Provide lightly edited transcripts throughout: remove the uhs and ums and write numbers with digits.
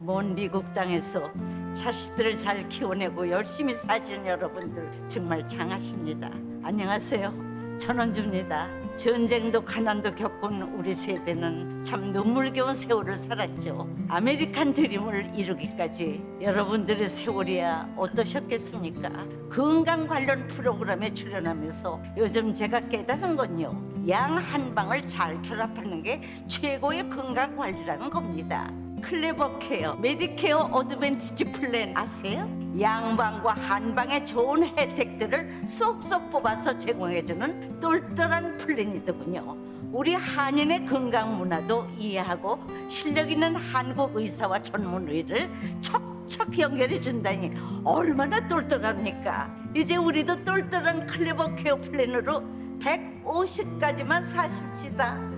먼 미국 땅에서 자식들을 잘 키워내고 열심히 사신 여러분들 정말 장하십니다. 안녕하세요. 전원주입니다. 전쟁도 가난도 겪은 우리 세대는 참 눈물겨운 세월을 살았죠. 아메리칸 드림을 이루기까지 여러분들의 세월이야 어떠셨겠습니까? 건강 관련 프로그램에 출연하면서 요즘 제가 깨달은 건요, 양 한 방을 잘 결합하는 게 최고의 건강 관리라는 겁니다. 클레버 케어, 메디케어 어드밴티지 플랜 아세요? 양방과 한방의 좋은 혜택들을 쏙쏙 뽑아서 제공해주는 똘똘한 플랜이더군요. 우리 한인의 건강 문화도 이해하고 실력 있는 한국 의사와 전문의를 척척 연결해 준다니 얼마나 똘똘합니까? 이제 우리도 똘똘한 클레버 케어 플랜으로 150까지만 사십시다.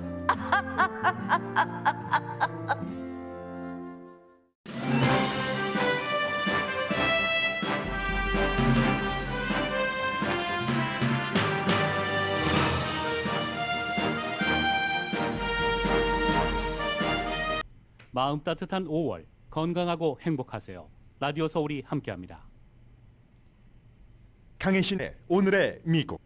마음 따뜻한 5월, 건강하고 행복하세요. 라디오 서울이 함께합니다. 강혜신의 오늘의 미국.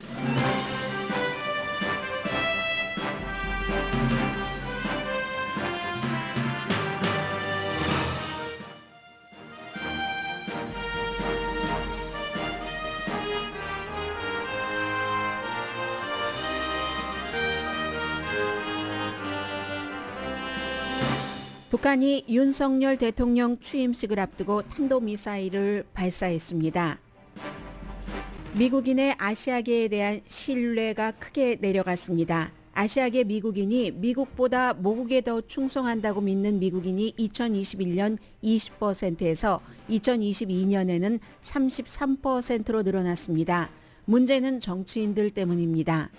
북한이 윤석열 대통령 취임식을 앞두고 탄도미사일을 발사했습니다. 미국인의 아시아계에 대한 신뢰가 크게 내려갔습니다. 아시아계 미국인이 미국보다 모국에 더 충성한다고 믿는 미국인이 2021년 20%에서 2022년에는 33%로 늘어났습니다. 문제는 정치인들 때문입니다.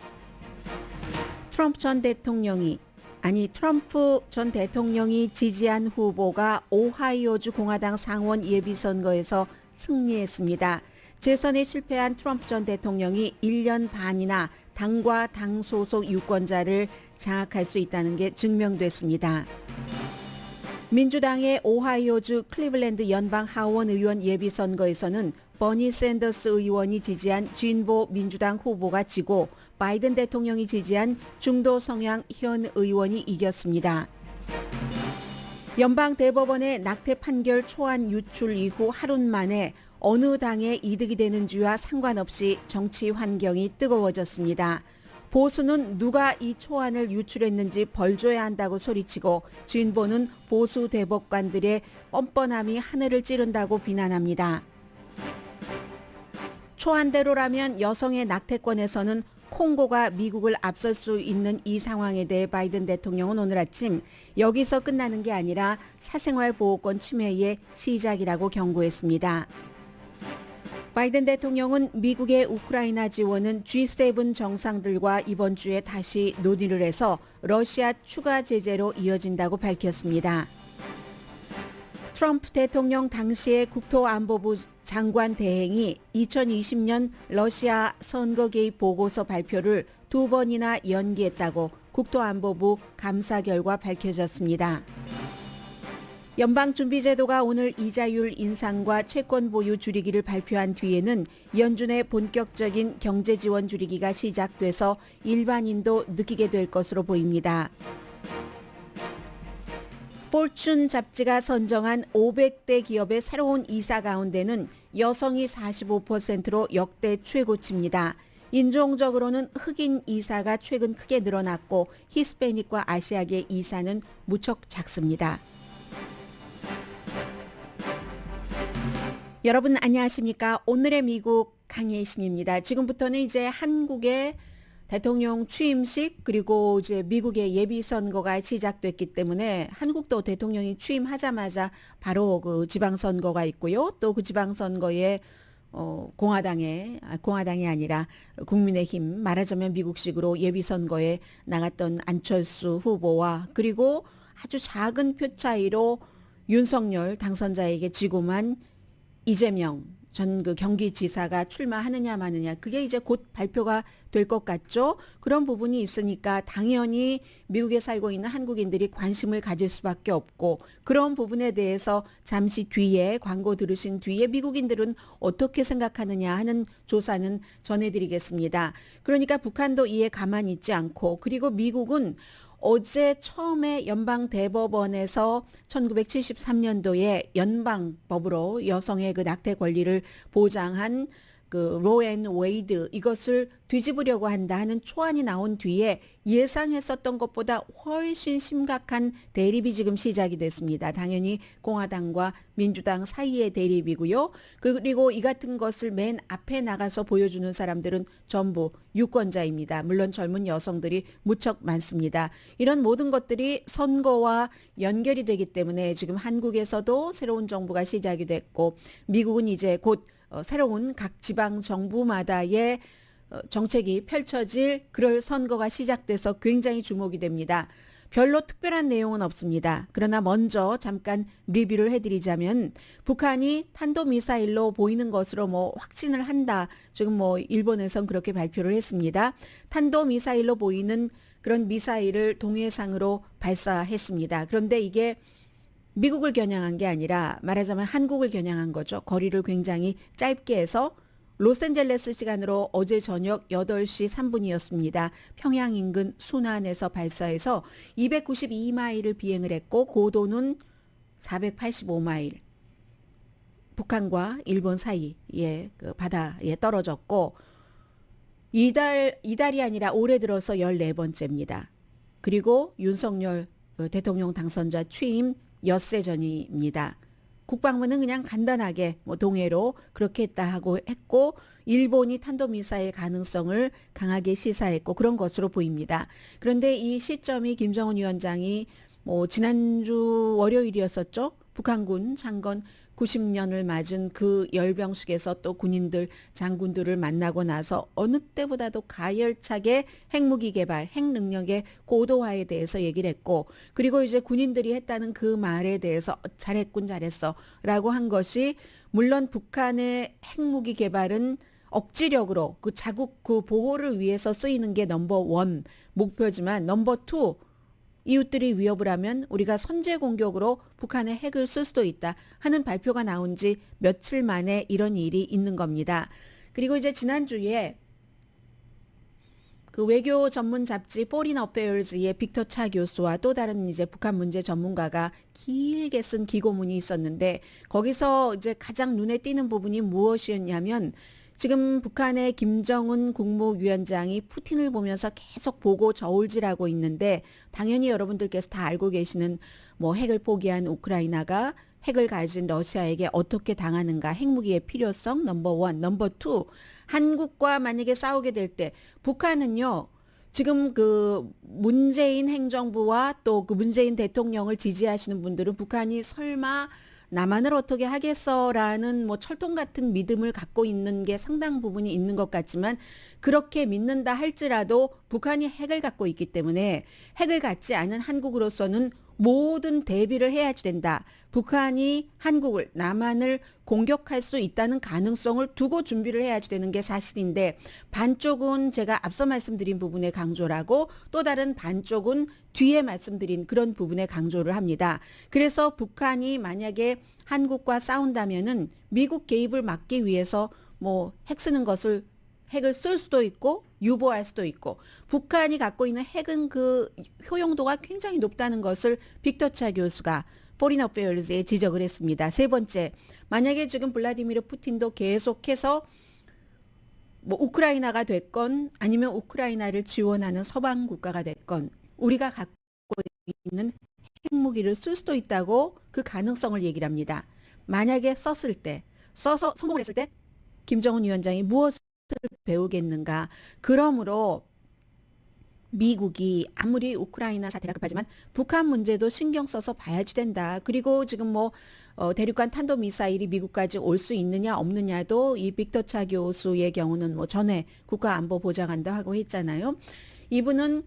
트럼프 전 대통령이 지지한 후보가 오하이오주 공화당 상원 예비선거에서 승리했습니다. 재선에 실패한 트럼프 전 대통령이 1년 반이나 당과 당 소속 유권자를 장악할 수 있다는 게 증명됐습니다. 민주당의 오하이오주 클리블랜드 연방 하원 의원 예비선거에서는 버니 샌더스 의원이 지지한 진보 민주당 후보가 지고 바이든 대통령이 지지한 중도 성향 현 의원이 이겼습니다. 연방 대법원의 낙태 판결 초안 유출 이후 하루 만에 어느 당에 이득이 되는지와 상관없이 정치 환경이 뜨거워졌습니다. 보수는 누가 이 초안을 유출했는지 벌 줘야 한다고 소리치고, 진보는 보수 대법관들의 뻔뻔함이 하늘을 찌른다고 비난합니다. 초안대로라면 여성의 낙태권에서는 콩고가 미국을 앞설 수 있는 이 상황에 대해 바이든 대통령은 오늘 아침 여기서 끝나는 게 아니라 사생활 보호권 침해의 시작이라고 경고했습니다. 바이든 대통령은 미국의 우크라이나 지원은 G7 정상들과 이번 주에 다시 논의를 해서 러시아 추가 제재로 이어진다고 밝혔습니다. 트럼프 대통령 당시의 국토안보부 장관 대행이 2020년 러시아 선거 개입 보고서 발표를 2번이나 연기했다고 국토안보부 감사 결과 밝혀졌습니다. 연방준비제도가 오늘 이자율 인상과 채권 보유 줄이기를 발표한 뒤에는 연준의 본격적인 경제 지원 줄이기가 시작돼서 일반인도 느끼게 될 것으로 보입니다. 포춘 잡지가 선정한 500대 기업의 새로운 이사 가운데는 여성이 45%로 역대 최고치입니다. 인종적으로는 흑인 이사가 최근 크게 늘어났고 히스패닉과 아시아계 이사는 무척 작습니다. 여러분 안녕하십니까? 오늘의 미국 강혜신입니다. 지금부터는 이제 한국의 대통령 취임식 그리고 이제 미국의 예비선거가 시작됐기 때문에 한국도 대통령이 취임하자마자 바로 그 지방선거가 있고요. 또 그 지방선거에 공화당이 아니라 국민의힘, 말하자면 미국식으로 예비선거에 나갔던 안철수 후보와 그리고 아주 작은 표 차이로 윤석열 당선자에게 지고만 이재명 전 그 경기지사가 출마하느냐 마느냐 그게 이제 곧 발표가 될 것 같죠. 그런 부분이 있으니까 당연히 미국에 살고 있는 한국인들이 관심을 가질 수밖에 없고 그런 부분에 대해서 잠시 뒤에 광고 들으신 뒤에 미국인들은 어떻게 생각하느냐 하는 조사는 전해드리겠습니다. 그러니까 북한도 이에 가만히 있지 않고 그리고 미국은 어제 처음에 연방대법원에서 1973년도에 연방법으로 여성의 그 낙태 권리를 보장한 그 로 앤 웨이드 이것을 뒤집으려고 한다 하는 초안이 나온 뒤에 예상했었던 것보다 훨씬 심각한 대립이 지금 시작이 됐습니다. 당연히 공화당과 민주당 사이의 대립이고요. 그리고 이 같은 것을 맨 앞에 나가서 보여주는 사람들은 전부 유권자입니다. 물론 젊은 여성들이 무척 많습니다. 이런 모든 것들이 선거와 연결이 되기 때문에 지금 한국에서도 새로운 정부가 시작이 됐고 미국은 이제 곧 새로운 각 지방 정부마다의 정책이 펼쳐질 그럴 선거가 시작돼서 굉장히 주목이 됩니다. 별로 특별한 내용은 없습니다. 그러나 먼저 잠깐 리뷰를 해드리자면 북한이 탄도미사일로 보이는 것으로 뭐 확신을 한다. 지금 뭐 일본에선 그렇게 발표를 했습니다. 탄도미사일로 보이는 그런 미사일을 동해상으로 발사했습니다. 그런데 이게 미국을 겨냥한 게 아니라 말하자면 한국을 겨냥한 거죠. 거리를 굉장히 짧게 해서 로스앤젤레스 시간으로 어제 저녁 8시 3분이었습니다. 평양 인근 순안에서 발사해서 292마일을 비행을 했고 고도는 485마일. 북한과 일본 사이의 그 바다에 떨어졌고 이달이 아니라 올해 들어서 14번째입니다. 그리고 윤석열 대통령 당선자 취임 엿새 전입니다. 국방부는 그냥 간단하게 뭐 동해로 그렇게 했다 하고 했고 일본이 탄도미사일 가능성을 강하게 시사했고 그런 것으로 보입니다. 그런데 이 시점이 김정은 위원장이 뭐 지난주 월요일이었었죠. 북한군 창건 90년을 맞은 그 열병식에서 또 군인들, 장군들을 만나고 나서 어느 때보다도 가열차게 핵무기 개발, 핵 능력의 고도화에 대해서 얘기를 했고 그리고 이제 군인들이 했다는 그 말에 대해서 잘했군 잘했어 라고 한 것이 물론 북한의 핵무기 개발은 억지력으로 그 자국 그 보호를 위해서 쓰이는 게 넘버1 목표지만 넘버2 이웃들이 위협을 하면 우리가 선제 공격으로 북한의 핵을 쓸 수도 있다 하는 발표가 나온 지 며칠 만에 이런 일이 있는 겁니다. 그리고 이제 지난주에 그 외교 전문 잡지 Foreign Affairs의 빅터 차 교수와 또 다른 이제 북한 문제 전문가가 길게 쓴 기고문이 있었는데 거기서 이제 가장 눈에 띄는 부분이 무엇이었냐면 지금 북한의 김정은 국무위원장이 푸틴을 보면서 계속 보고 저울질하고 있는데 당연히 여러분들께서 다 알고 계시는 뭐 핵을 포기한 우크라이나가 핵을 가진 러시아에게 어떻게 당하는가 핵무기의 필요성 넘버1, 넘버2 한국과 만약에 싸우게 될 때 북한은요 지금 그 문재인 행정부와 또 그 문재인 대통령을 지지하시는 분들은 북한이 설마 남한을 어떻게 하겠어라는 뭐 철통 같은 믿음을 갖고 있는 게 상당 부분이 있는 것 같지만 그렇게 믿는다 할지라도 북한이 핵을 갖고 있기 때문에 핵을 갖지 않은 한국으로서는 모든 대비를 해야지 된다. 북한이 한국을 남한을 공격할 수 있다는 가능성을 두고 준비를 해야지 되는 게 사실인데 반쪽은 제가 앞서 말씀드린 부분에 강조를 하고 또 다른 반쪽은 뒤에 말씀드린 그런 부분에 강조를 합니다. 그래서 북한이 만약에 한국과 싸운다면은 미국 개입을 막기 위해서 뭐 핵 쓰는 것을 핵을 쓸 수도 있고 유보할 수도 있고 북한이 갖고 있는 핵은 그 효용도가 굉장히 높다는 것을 빅터 차 교수가 포린 어페어스에 지적을 했습니다. 세 번째, 만약에 지금 블라디미르 푸틴도 계속해서 뭐 우크라이나가 됐건 아니면 우크라이나를 지원하는 서방 국가가 됐건 우리가 갖고 있는 핵무기를 쓸 수도 있다고 그 가능성을 얘기를 합니다. 만약에 써서 성공을 했을 때 김정은 위원장이 무엇을 배우겠는가. 그러므로 미국이 아무리 우크라이나 사태가 급하지만 북한 문제도 신경 써서 봐야지 된다. 그리고 지금 뭐 대륙간 탄도미사일이 미국까지 올 수 있느냐 없느냐도 이 빅터 차 교수의 경우는 뭐 전에 국가안보 보좌관도 하고 했잖아요. 이분은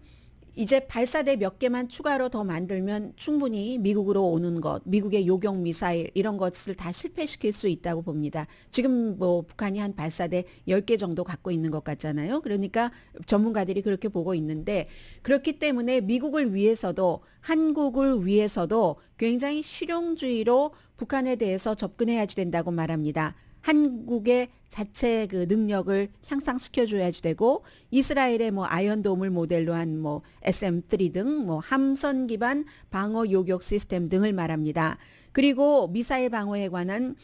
이제 발사대 몇 개만 추가로 더 만들면 충분히 미국으로 오는 것, 미국의 요격 미사일 이런 것을 다 실패시킬 수 있다고 봅니다. 지금 뭐 북한이 한 발사대 10개 정도 갖고 있는 것 같잖아요. 그러니까 전문가들이 그렇게 보고 있는데 그렇기 때문에 미국을 위해서도 한국을 위해서도 굉장히 실용주의로 북한에 대해서 접근해야지 된다고 말합니다. 한국의 자체 그 능력을 향상시켜줘야지 되고 이스라엘의 뭐 아이언돔을 모델로 한 뭐 SM-3 등 뭐 함선 기반 방어 요격 시스템 등을 말합니다. 그리고 미사일 방어에 관한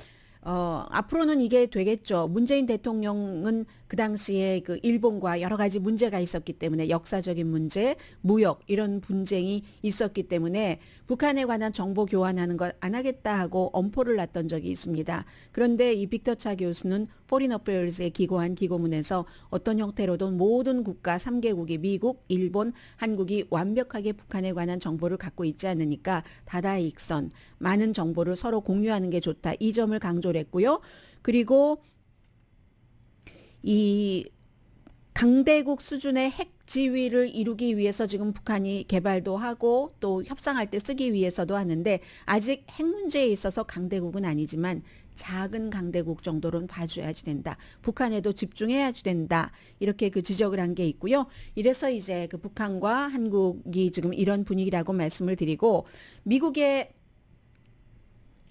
앞으로는 이게 되겠죠. 문재인 대통령은 그 당시에 그 일본과 여러 가지 문제가 있었기 때문에 역사적인 문제, 무역 이런 분쟁이 있었기 때문에 북한에 관한 정보 교환하는 것 안 하겠다 하고 엄포를 놨던 적이 있습니다. 그런데 이 빅터 차 교수는 포린 어페어스에 기고한 기고문에서 어떤 형태로든 모든 국가 3개국이 미국, 일본, 한국이 완벽하게 북한에 관한 정보를 갖고 있지 않으니까 다다익선 많은 정보를 서로 공유하는 게 좋다. 이 점을 강조를 했고요. 그리고 이 강대국 수준의 핵 지위를 이루기 위해서 지금 북한이 개발도 하고 또 협상할 때 쓰기 위해서도 하는데 아직 핵 문제에 있어서 강대국은 아니지만 작은 강대국 정도로는 봐줘야지 된다. 북한에도 집중해야지 된다. 이렇게 그 지적을 한 게 있고요. 이래서 이제 그 북한과 한국이 지금 이런 분위기라고 말씀을 드리고 미국의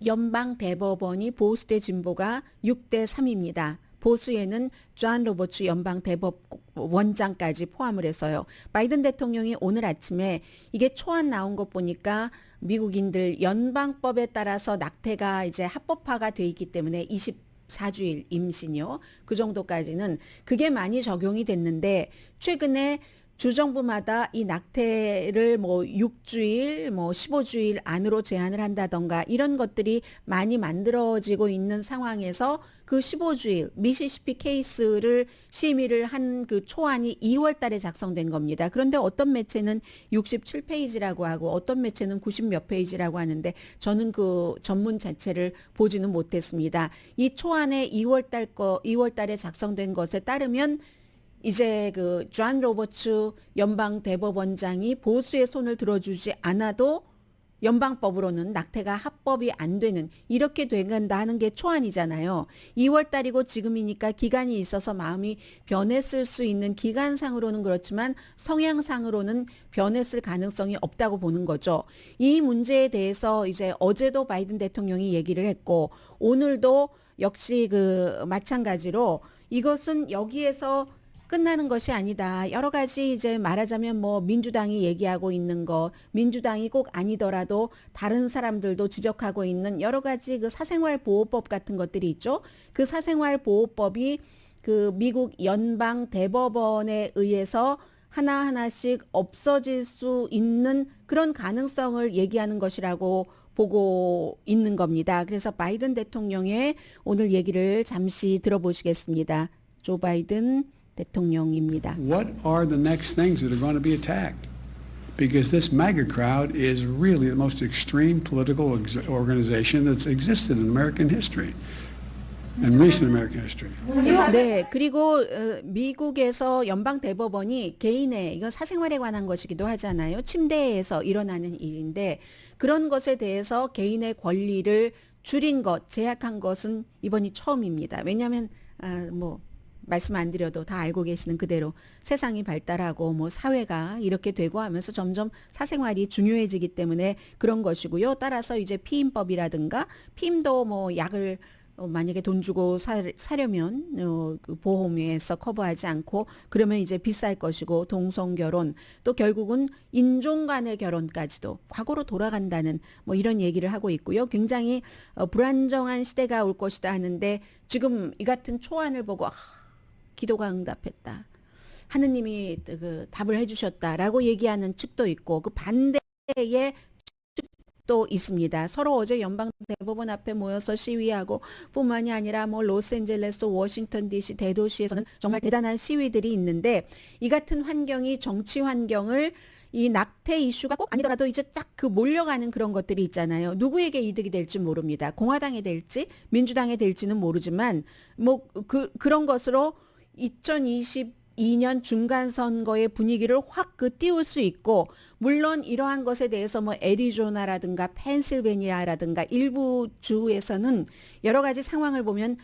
연방 대법원이 보수 대 진보가 6대 3입니다. 보수에는 존 로버츠 연방 대법원장까지 포함을 해서요. 바이든 대통령이 오늘 아침에 이게 초안 나온 것 보니까 미국인들 연방법에 따라서 낙태가 이제 합법화가 돼 있기 때문에 24주일 임신이요. 그 정도까지는 그게 많이 적용이 됐는데 최근에 주정부마다 이 낙태를 뭐 6주일, 뭐 15주일 안으로 제한을 한다던가 이런 것들이 많이 만들어지고 있는 상황에서 그 15주일 미시시피 케이스를 심의를 한 그 초안이 2월 달에 작성된 겁니다. 그런데 어떤 매체는 67페이지라고 하고 어떤 매체는 90몇 페이지라고 하는데 저는 그 전문 자체를 보지는 못했습니다. 이 초안의 2월 달에 작성된 것에 따르면 이제 그 존 로버츠 연방 대법원장이 보수의 손을 들어주지 않아도 연방법으로는 낙태가 합법이 안 되는 이렇게 된다는 게 초안이잖아요. 2월 달이고 지금이니까 기간이 있어서 마음이 변했을 수 있는 기간상으로는 그렇지만 성향상으로는 변했을 가능성이 없다고 보는 거죠. 이 문제에 대해서 이제 어제도 바이든 대통령이 얘기를 했고 오늘도 역시 그 마찬가지로 이것은 여기에서 끝나는 것이 아니다. 여러 가지 이제 말하자면 뭐 민주당이 얘기하고 있는 거, 민주당이 꼭 아니더라도 다른 사람들도 지적하고 있는 여러 가지 그 사생활 보호법 같은 것들이 있죠. 그 사생활 보호법이 그 미국 연방 대법원에 의해서 하나하나씩 없어질 수 있는 그런 가능성을 얘기하는 것이라고 보고 있는 겁니다. 그래서 바이든 대통령의 오늘 얘기를 잠시 들어보시겠습니다. 조 바이든 대통령입니다. What are the next things that are going to be attacked? Because this MAGA crowd is really the most extreme political organization that's existed in American history, in recent American history. 네, 그리고 미국에서 연방 대법원이 개인의 이건 사생활에 관한 것이기도 하잖아요. 침대에서 일어나는 일인데 그런 것에 대해서 개인의 권리를 줄인 것, 제약한 것은 이번이 처음입니다. 왜냐하면 뭐 말씀 안 드려도 다 알고 계시는 그대로 세상이 발달하고 뭐 사회가 이렇게 되고 하면서 점점 사생활이 중요해지기 때문에 그런 것이고요. 따라서 이제 피임법이라든가 피임도 뭐 약을 만약에 돈 주고 사려면 그 보험에서 커버하지 않고 그러면 이제 비쌀 것이고 동성결혼 또 결국은 인종 간의 결혼까지도 과거로 돌아간다는 뭐 이런 얘기를 하고 있고요. 굉장히 불안정한 시대가 올 것이다 하는데 지금 이 같은 초안을 보고 기도가 응답했다. 하느님이 그 답을 해주셨다라고 얘기하는 측도 있고 그 반대의 측도 있습니다. 서로 어제 연방 대법원 앞에 모여서 시위하고 뿐만이 아니라 뭐 로스앤젤레스, 워싱턴 DC 대도시에서는 정말 대단한 시위들이 있는데 이 같은 환경이 정치 환경을 이 낙태 이슈가 꼭 아니더라도 이제 딱 그 몰려가는 그런 것들이 있잖아요. 누구에게 이득이 될지 모릅니다. 공화당에 될지 민주당에 될지는 모르지만 뭐 그런 것으로 2022 2022년 중간선거의 분위기를 확 띄울 수 있고, 물론 이러한 것에 대해서 뭐 애리조나라든가 펜실베니아라든가 일부 주에서는 여러 가지 상황을 보면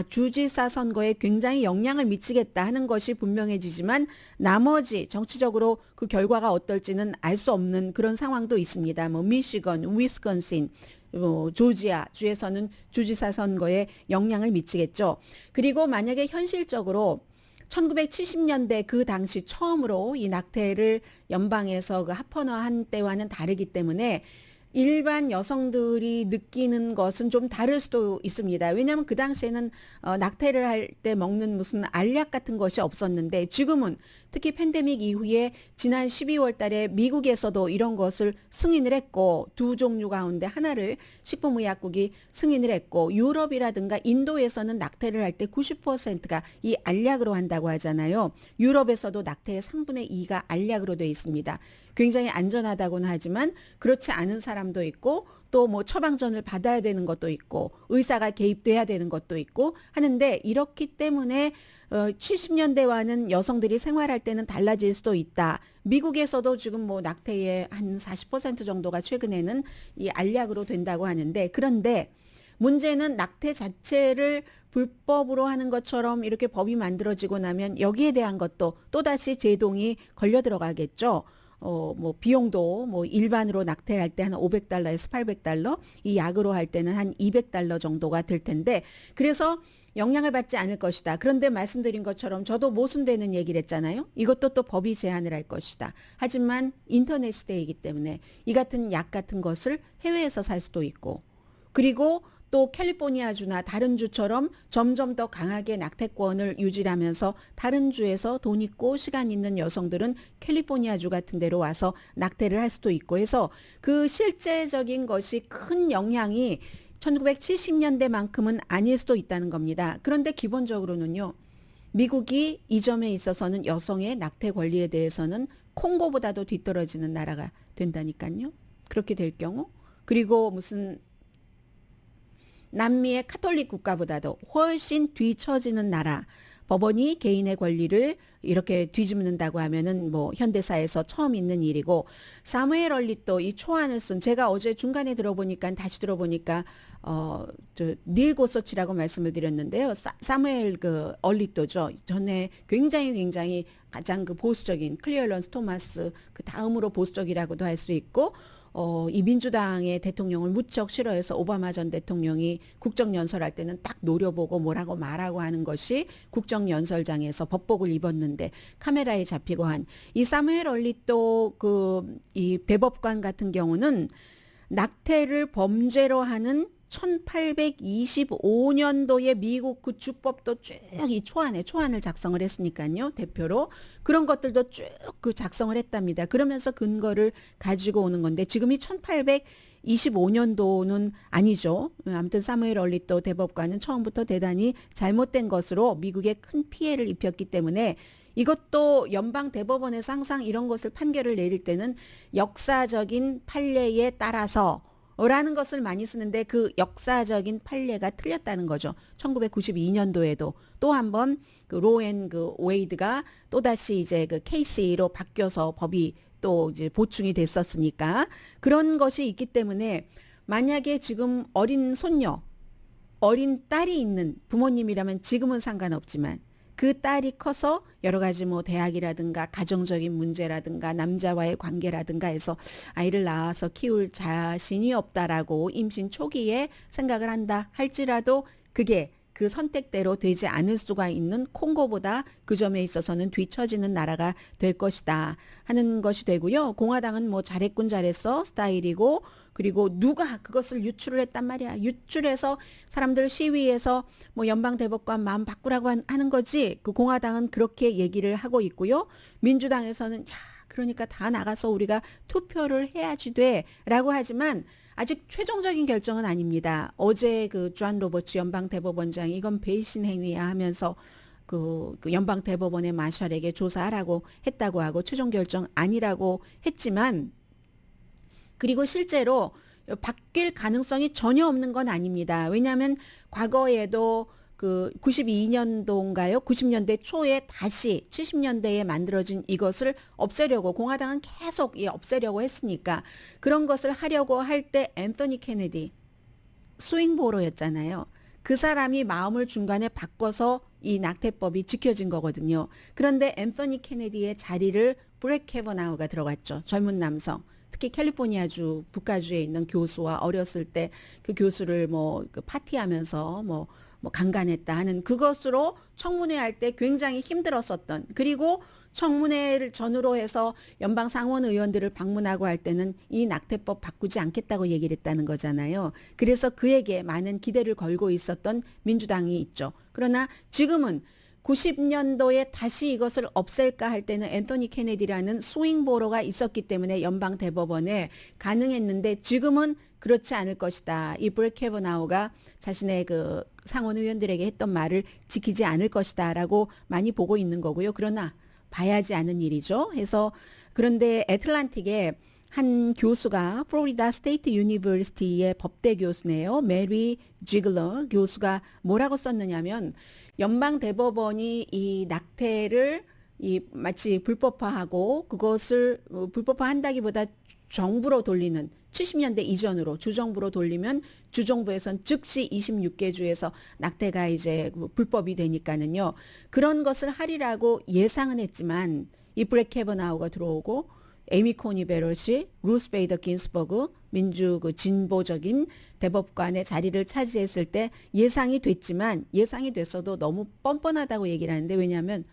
주지사 선거에 굉장히 영향을 미치겠다 하는 것이 분명해지지만, 나머지 정치적으로 그 결과가 어떨지는 알 수 없는 그런 상황도 있습니다. 뭐 미시건, 위스콘신, 조지아 주에서는 주지사 선거에 영향을 미치겠죠. 그리고 만약에 현실적으로 1970년대 그 당시 처음으로 이 낙태를 연방에서 그 합헌화한 때와는 다르기 때문에 일반 여성들이 느끼는 것은 좀 다를 수도 있습니다. 왜냐하면 그 당시에는 낙태를 할 때 먹는 무슨 알약 같은 것이 없었는데, 지금은 특히 팬데믹 이후에 지난 12월 달에 미국에서도 이런 것을 승인을 했고, 두 종류 가운데 하나를 식품의약국이 승인을 했고, 유럽이라든가 인도에서는 낙태를 할 때 90%가 이 알약으로 한다고 하잖아요. 유럽에서도 낙태의 3분의 2가 알약으로 되어 있습니다. 굉장히 안전하다고는 하지만 그렇지 않은 사람도 있고, 또 뭐 처방전을 받아야 되는 것도 있고, 의사가 개입돼야 되는 것도 있고 하는데, 이렇기 때문에 70년대와는 여성들이 생활할 때는 달라질 수도 있다. 미국에서도 지금 뭐 낙태의 한 40% 정도가 최근에는 이 알약으로 된다고 하는데, 그런데 문제는 낙태 자체를 불법으로 하는 것처럼 이렇게 법이 만들어지고 나면 여기에 대한 것도 또다시 제동이 걸려 들어가겠죠. 뭐 비용도 뭐 일반으로 낙태할 때 한 $500에서 $800, 이 약으로 할 때는 한 $200 정도가 될 텐데, 그래서 영향을 받지 않을 것이다. 그런데 말씀드린 것처럼 저도 모순되는 얘기를 했잖아요. 이것도 또 법이 제한을 할 것이다. 하지만 인터넷 시대이기 때문에 이 같은 약 같은 것을 해외에서 살 수도 있고, 그리고 또 캘리포니아주나 다른 주처럼 점점 더 강하게 낙태권을 유지하면서 다른 주에서 돈 있고 시간 있는 여성들은 캘리포니아주 같은 데로 와서 낙태를 할 수도 있고 해서, 그 실제적인 것이 큰 영향이 1970년대만큼은 아닐 수도 있다는 겁니다. 그런데 기본적으로는요, 미국이 이 점에 있어서는 여성의 낙태 권리에 대해서는 콩고보다도 뒤떨어지는 나라가 된다니까요. 그렇게 될 경우, 그리고 무슨 남미의 카톨릭 국가보다도 훨씬 뒤처지는 나라, 법원이 개인의 권리를 이렇게 뒤집는다고 하면은 뭐 현대사에서 처음 있는 일이고, 사무엘 얼리또 이 초안을 쓴, 제가 어제 중간에 들어보니까 다시 들어보니까 닐 고서치라고 말씀을 드렸는데요. 사무엘 그 얼리또죠. 전에 굉장히 가장 그 보수적인 클리어런스 토마스 그 다음으로 보수적이라고도 할 수 있고, 이 민주당의 대통령을 무척 싫어해서 오바마 전 대통령이 국정연설할 때는 딱 노려보고 뭐라고 말하고 하는 것이 국정연설장에서 법복을 입었는데 카메라에 잡히고 한 이 사무엘 얼리또 이 대법관 같은 경우는 낙태를 범죄로 하는 1825년도에 미국 그 주법도 쭉 이 초안을 작성을 했으니까요. 대표로 그런 것들도 쭉 그 작성을 했답니다. 그러면서 근거를 가지고 오는 건데, 지금이 1825년도는 아니죠. 아무튼 사무엘 얼리또 대법관은 처음부터 대단히 잘못된 것으로 미국에 큰 피해를 입혔기 때문에, 이것도 연방 대법원에서 항상 이런 것을 판결을 내릴 때는 역사적인 판례에 따라서 라는 것을 많이 쓰는데, 그 역사적인 판례가 틀렸다는 거죠. 1992년도에도 또 한 번 그 로앤 그 웨이드가 또다시 이제 그 케이스로 바뀌어서 법이 또 이제 보충이 됐었으니까, 그런 것이 있기 때문에 만약에 지금 어린 손녀, 어린 딸이 있는 부모님이라면 지금은 상관없지만, 그 딸이 커서 여러 가지 뭐 대학이라든가 가정적인 문제라든가 남자와의 관계라든가 해서 아이를 낳아서 키울 자신이 없다라고 임신 초기에 생각을 한다 할지라도, 그게 그 선택대로 되지 않을 수가 있는 콩고보다 그 점에 있어서는 뒤처지는 나라가 될 것이다 하는 것이 되고요. 공화당은 뭐 잘했군 잘했어 스타일이고, 그리고 누가 그것을 유출을 했단 말이야. 유출해서 사람들 시위해서 뭐 연방 대법관 마음 바꾸라고 하는 거지. 그 공화당은 그렇게 얘기를 하고 있고요. 민주당에서는 그러니까 다 나가서 우리가 투표를 해야지 돼라고 하지만 아직 최종적인 결정은 아닙니다. 어제 그 존 로버츠 연방 대법원장이 이건 배신 행위야 하면서 그 연방 대법원의 마샬에게 조사하라고 했다고 하고, 최종 결정 아니라고 했지만, 그리고 실제로 바뀔 가능성이 전혀 없는 건 아닙니다. 왜냐하면 과거에도 그 92년도인가요? 90년대 초에 다시 70년대에 만들어진 이것을 없애려고 공화당은 계속 없애려고 했으니까 그런 것을 하려고 할 때 앤서니 케네디 스윙보로였잖아요. 그 사람이 마음을 중간에 바꿔서 이 낙태법이 지켜진 거거든요. 그런데 앤서니 케네디의 자리를 브렛 캐버나우가 들어갔죠. 젊은 남성. 특히 캘리포니아주 북가주에 있는 교수와 어렸을 때 그 교수를 그 파티하면서 강간했다 하는 그것으로 청문회 할 때 굉장히 힘들었었던, 그리고 청문회를 전후로 해서 연방 상원 의원들을 방문하고 할 때는 이 낙태법 바꾸지 않겠다고 얘기를 했다는 거잖아요. 그래서 그에게 많은 기대를 걸고 있었던 민주당이 있죠. 그러나 지금은 90년도에 다시 이것을 없앨까 할 때는 앤서니 케네디라는 스윙보로가 있었기 때문에 연방 대법원에 가능했는데 지금은 그렇지 않을 것이다. 이 브렛 캐버나우가 자신의 그 상원 의원들에게 했던 말을 지키지 않을 것이다라고 많이 보고 있는 거고요. 그러나 봐야지 않은 일이죠. 해서 그런데 애틀란틱에 한 교수가 플로리다 스테이트 유니버시티의 법대 교수네요. 메리 지글러 교수가 뭐라고 썼느냐면 연방 대법원이 이 낙태를 마치 불법화하고 그것을 불법화한다기보다 정부로 돌리는 70년대 이전으로 주정부로 돌리면 주정부에선 즉시 26개 주에서 낙태가 이제 불법이 되니까는요. 그런 것을 하리라고 예상은 했지만 이 브렛 캐버나우가 들어오고 에이미 코니 베럿이 루스 베이더 긴스버그 진보적인 대법관의 자리를 차지했을 때 예상이 됐지만 예상이 됐어도 너무 뻔뻔하다고 얘기를 하는데 왜냐하면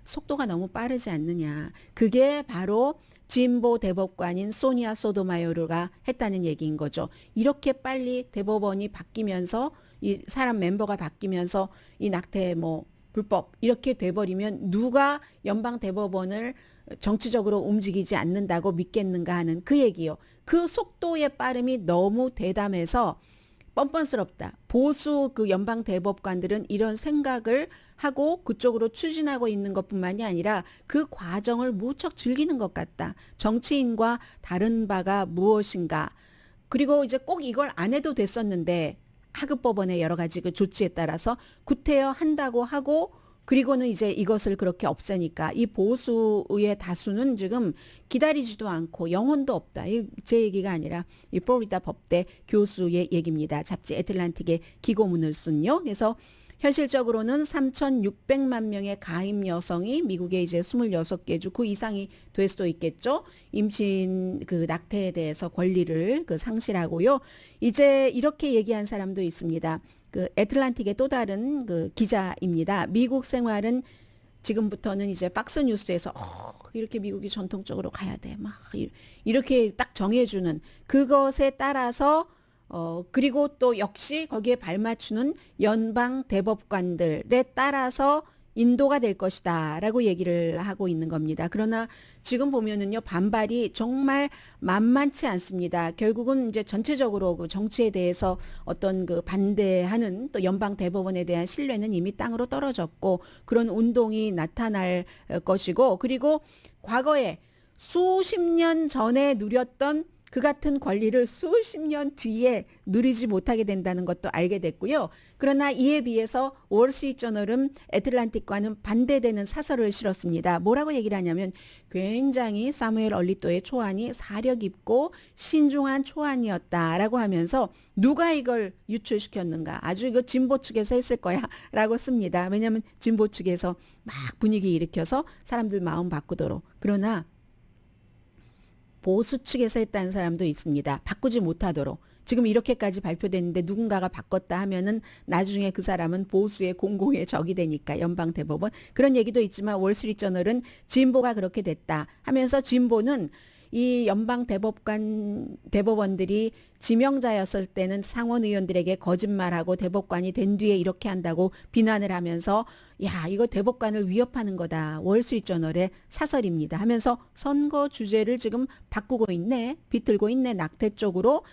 속도가 너무 빠르지 않느냐. 그게 바로 진보 대법관인 소니아 소토마요르가 했다는 얘기인 거죠. 이렇게 빨리 대법원이 바뀌면서 이 사람 멤버가 바뀌면서 이 낙태 불법 이렇게 돼버리면 누가 연방 대법원을 정치적으로 움직이지 않는다고 믿겠는가 하는 그 얘기요. 그 속도의 빠름이 너무 대담해서 뻔뻔스럽다. 보수 그 연방 대법관들은 이런 생각을 하고 그쪽으로 추진하고 있는 것뿐만이 아니라 그 과정을 무척 즐기는 것 같다. 정치인과 다른 바가 무엇인가. 그리고 이제 꼭 이걸 안 해도 됐었는데 하급법원의 여러 가지 그 조치에 따라서 구태여 한다고 하고 그리고는 이제 이것을 그렇게 없애니까 이 보수의 다수는 지금 기다리지도 않고 영혼도 없다. 제 얘기가 아니라 이 플로리다 법대 교수의 얘기입니다. 잡지 애틀란틱의 기고문을 쓴요. 그래서 현실적으로는 3,600만 명의 가임 여성이 미국의 이제 26개 주 그 이상이 될 수도 있겠죠. 임신 그 낙태에 대해서 권리를 그 상실하고요. 이제 이렇게 얘기한 사람도 있습니다. 그 애틀란틱의 또 다른 그 기자입니다. 미국 생활은 지금부터는 이제 박스 뉴스에서 이렇게 미국이 전통적으로 가야 돼. 막 이렇게 딱 정해주는 그것에 따라서 그리고 또 역시 거기에 발맞추는 연방 대법관들에 따라서 인도가 될 것이다 라고 얘기를 하고 있는 겁니다. 그러나 지금 보면은요 반발이 정말 만만치 않습니다. 결국은 이제 전체적으로 그 정치에 대해서 어떤 그 반대하는 또 연방 대법원에 대한 신뢰는 이미 땅으로 떨어졌고 그런 운동이 나타날 것이고 그리고 과거에 수십 년 전에 누렸던 그 같은 권리를 수십 년 뒤에 누리지 못하게 된다는 것도 알게 됐고요. 그러나 이에 비해서 월스트리트저널은 애틀란틱과는 반대되는 사설을 실었습니다. 뭐라고 얘기를 하냐면 굉장히 사무엘 얼리토의 초안이 사려 깊고 신중한 초안이었다라고 하면서 누가 이걸 유출시켰는가. 아주 이거 진보 측에서 했을 거야 라고 씁니다. 왜냐하면 진보 측에서 막 분위기 일으켜서 사람들 마음 바꾸도록. 그러나 보수 측에서 했다는 사람도 있습니다. 바꾸지 못하도록. 지금 이렇게까지 발표됐는데 누군가가 바꿨다 하면은 나중에 그 사람은 보수의 공공의 적이 되니까 연방 대법원 그런 얘기도 있지만 월스트리트저널은 진보가 그렇게 됐다 하면서 진보는 이 연방 대법원들이 지명자였을 때는 상원 의원들에게 거짓말하고 대법관이 된 뒤에 이렇게 한다고 비난을 하면서 야 이거 대법관을 위협하는 거다. 월스트리트저널의 사설입니다. 하면서 선거 주제를 지금 바꾸고 있네. 비틀고 있네. 낙태 쪽으로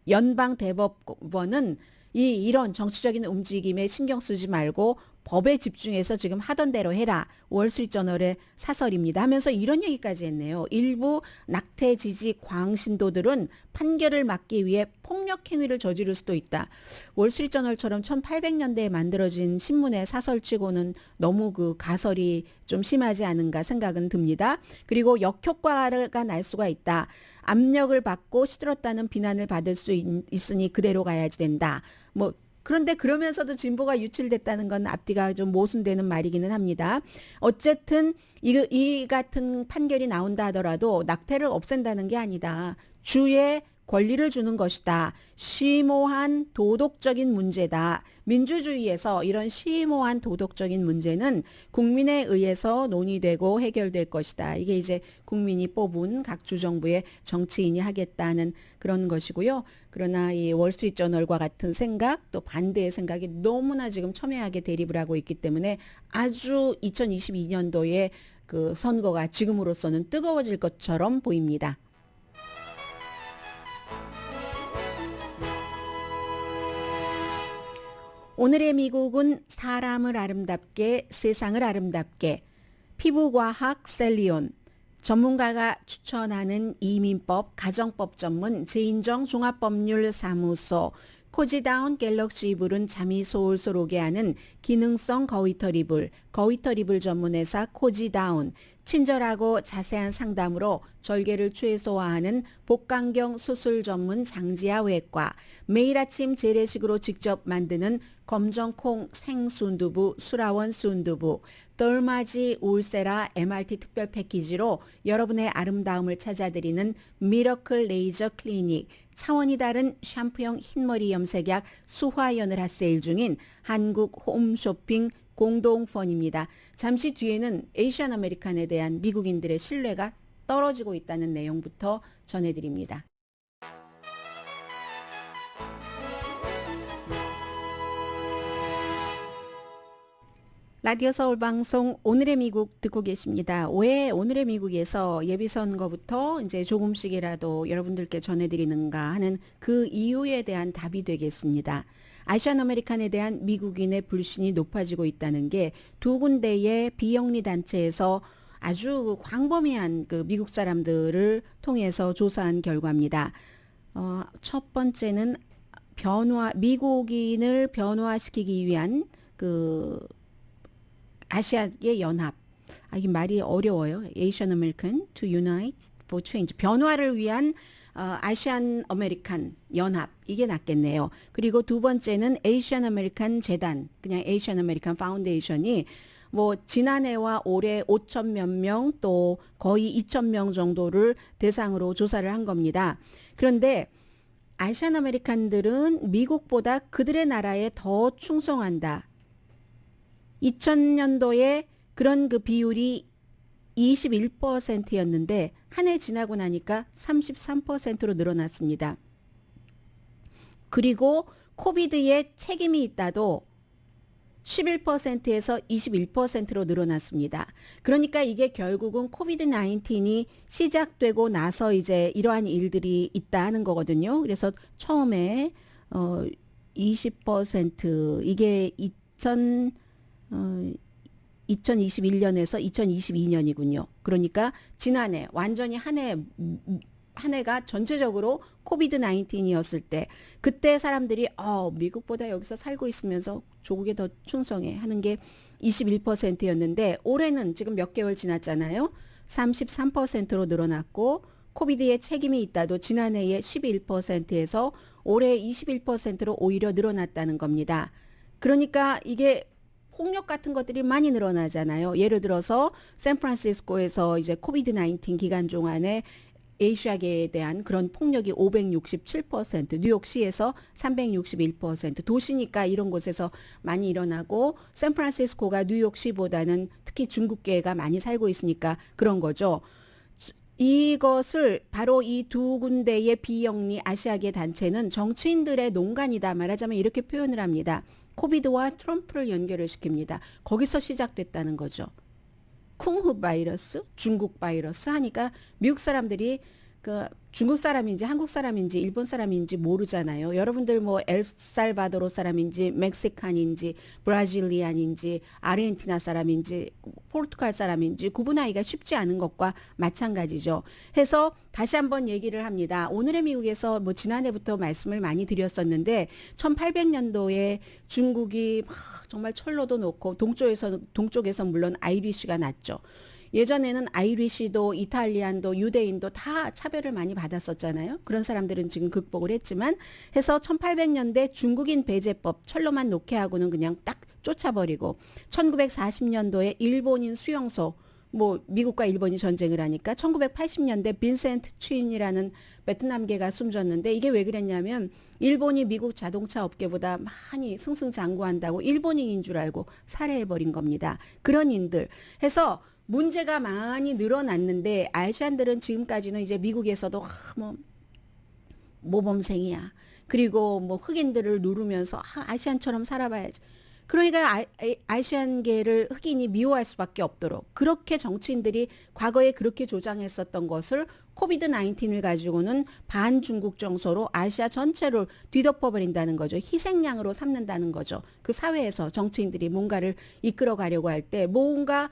연방 대법원은 이런 정치적인 움직임에 신경 쓰지 말고 법에 집중해서 지금 하던 대로 해라. 월스트리트저널의 사설입니다. 하면서 이런 얘기까지 했네요. 일부 낙태 지지 광신도들은 판결을 막기 위해 폭력 행위를 저지를 수도 있다. 월스트리트저널처럼 1800년대에 만들어진 신문의 사설치고는 너무 그 가설이 좀 심하지 않은가 생각은 듭니다. 그리고 역효과가 날 수가 있다. 압력을 받고 시들었다는 비난을 받을 수 있으니 그대로 가야지 된다. 뭐 그런데 그러면서도 진보가 유출됐다는 건 앞뒤가 좀 모순되는 말이기는 합니다. 어쨌든 이 같은 판결이 나온다 하더라도 낙태를 없앤다는 게 아니다. 주의 권리를 주는 것이다. 심오한 도덕적인 문제다. 민주주의에서 이런 심오한 도덕적인 문제는 국민에 의해서 논의되고 해결될 것이다. 이게 이제 국민이 뽑은 각 주정부의 정치인이 하겠다는 그런 것이고요. 그러나 이 월스트리트저널과 같은 생각 또 반대의 생각이 너무나 지금 첨예하게 대립을 하고 있기 때문에 아주 2022년도에 그 선거가 지금으로서는 뜨거워질 것처럼 보입니다. 오늘의 미국은 사람을 아름답게 세상을 아름답게 피부과학 셀리온 전문가가 추천하는 이민법 가정법 전문 제인정 종합법률사무소 코지다운 갤럭시 이불은 잠이 솔솔 오게 하는 기능성 거위털 이불 전문회사 코지다운 친절하고 자세한 상담으로 절개를 최소화하는 복강경 수술 전문 장지아 외과 매일 아침 재래식으로 직접 만드는 검정콩 생순두부 수라원 순두부 덜마지 울세라 MRT 특별 패키지로 여러분의 아름다움을 찾아드리는 미러클 레이저 클리닉 차원이 다른 샴푸형 흰머리 염색약 수화연을 핫세일 중인 한국 홈쇼핑 공동펀입니다. 잠시 뒤에는 에이시안 아메리칸에 대한 미국인들의 신뢰가 떨어지고 있다는 내용부터 전해드립니다. 라디오 서울 방송 오늘의 미국 듣고 계십니다. 왜 오늘의 미국에서 예비선거부터 이제 조금씩이라도 여러분들께 전해드리는가 하는 그 이유에 대한 답이 되겠습니다. 아시안 아메리칸에 대한 미국인의 불신이 높아지고 있다는 게 두 군데의 비영리 단체에서 아주 광범위한 그 미국 사람들을 통해서 조사한 결과입니다. 첫 번째는 미국인을 변화시키기 위한 그 아시아의 연합. 이게 말이 어려워요. Asian American to Unite for Change. 변화를 위한 아시안 아메리칸 연합. 이게 낫겠네요. 그리고 두 번째는 Asian American 재단. 그냥 Asian American Foundation이 뭐 지난해와 올해 5천 몇 명 또 거의 2천 명 정도를 대상으로 조사를 한 겁니다. 그런데 아시안 아메리칸들은 미국보다 그들의 나라에 더 충성한다. 2000년도에 그런 그 비율이 21%였는데 한 해 지나고 나니까 33%로 늘어났습니다. 그리고 코비드에 책임이 있다도 11%에서 21%로 늘어났습니다. 그러니까 이게 결국은 코비드 19이 시작되고 나서 이제 이러한 일들이 있다 하는 거거든요. 그래서 처음에 20% 이게 2021년에서 2022년이군요. 그러니까 지난해 완전히 한 해가 전체적으로 코비드 19이었을 때 그때 사람들이 미국보다 여기서 살고 있으면서 조국에 더 충성해 하는 게 21%였는데 올해는 지금 몇 개월 지났잖아요. 33%로 늘어났고 코비드에 책임이 있다도 지난해에 11%에서 올해 21%로 오히려 늘어났다는 겁니다. 그러니까 이게 폭력 같은 것들이 많이 늘어나잖아요. 예를 들어서 샌프란시스코에서 이제 코비드 19 기간 동안에 아시아계에 대한 그런 폭력이 567%, 뉴욕시에서 361%, 도시니까 이런 곳에서 많이 일어나고 샌프란시스코가 뉴욕시보다는 특히 중국계가 많이 살고 있으니까 그런 거죠. 이것을 바로 이 두 군데의 비영리 아시아계 단체는 정치인들의 농간이다 말하자면 이렇게 표현을 합니다. 코비드와 트럼프를 연결을 시킵니다. 거기서 시작됐다는 거죠. 쿵후 바이러스, 중국 바이러스 하니까 미국 사람들이 그 중국 사람인지 한국 사람인지 일본 사람인지 모르잖아요. 여러분들 뭐 엘살바도르 사람인지 멕시칸인지 브라질리안인지 아르헨티나 사람인지 포르투갈 사람인지 구분하기가 쉽지 않은 것과 마찬가지죠. 해서 다시 한번 얘기를 합니다. 오늘의 미국에서 뭐 지난해부터 말씀을 많이 드렸었는데 1800년도에 중국이 막 정말 철로도 놓고 동쪽에서 물론 아이리쉬가 났죠. 예전에는 아이리시도 이탈리안도 유대인도 다 차별을 많이 받았었잖아요. 그런 사람들은 지금 극복을 했지만 해서 1800년대 중국인 배제법 철로만 놓게 하고는 그냥 딱 쫓아버리고 1940년도에 일본인 수용소 뭐 미국과 일본이 전쟁을 하니까 1980년대 빈센트 춘이라는 베트남계가 숨졌는데 이게 왜 그랬냐면 일본이 미국 자동차 업계보다 많이 승승장구한다고 일본인인 줄 알고 살해해버린 겁니다. 그런 인들 해서 문제가 많이 늘어났는데 아시안들은 지금까지는 이제 미국에서도 뭐 모범생이야. 그리고 뭐 흑인들을 누르면서 아시안처럼 살아봐야지. 그러니까 아시안계를 흑인이 미워할 수밖에 없도록 그렇게 정치인들이 과거에 그렇게 조장했었던 것을 코비드 19을 가지고는 반중국 정서로 아시아 전체를 뒤덮어버린다는 거죠. 희생양으로 삼는다는 거죠. 그 사회에서 정치인들이 뭔가를 이끌어가려고 할 때 뭔가